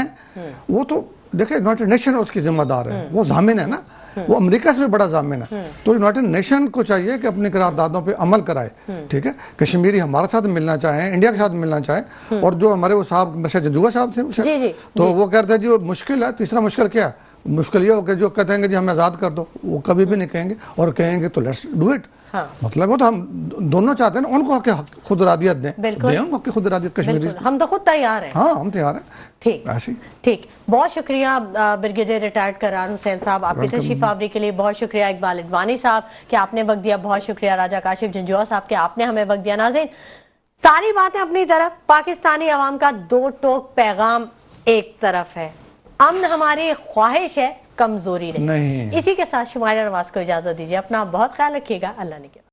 B: वो तो देखें यूनाइटेड नेशन उसकी जिम्मेदार है, वो जामिन है ना, वो अमेरिका से भी बड़ा जामिन है। तो यूनाइटेड नेशन को चाहिए कि अपनी करारदादों पे अमल कराए, ठीक है। कश्मीरी हमारे साथ मिलना चाहे, इंडिया के साथ मिलना चाहे, और जो हमारे वो साहब जंजुआ साहब थे, तो वो कहते हैं जी वो मुश्किल है। तीसरा मुश्किल क्या है? मुश्किल ये हो कि जो कहते हैं जी हमें आज़ाद कर दो, वो कभी भी नहीं कहेंगे, और कहेंगे तो लेट्स डू इट। हाँ। मतलब वो तो हम दोनों चाहते हैं ना, उनको खुद इरादियत दें, उनको खुद इरादियत कश्मीरी।
A: हम तो खुद तैयार हैं।
B: हाँ, हम तैयार हैं।
A: ठीक, ठीक, बहुत शुक्रिया ब्रिगेडियर रिटायर्ड करार हुसैन साहब, आपकी तशरीफ आवरी के लिए बहुत शुक्रिया। इकबाल अडवाणी साहब कि आपने वक्त दिया, बहुत शुक्रिया। राजा काशिफ जंजुआ साहब के आपने हमें वक्त दिया। नाज़रीन, सारी बातें अपनी तरफ, पाकिस्तानी अवाम का 2 टोक पैगाम एक तरफ है, अमन हमारी ख्वाहिश है, कमजोरी नहीं। इसी के साथ शुमाइला नवाज को इजाजत दीजिए। अपना बहुत ख्याल रखिएगा। अल्लाह ने किया।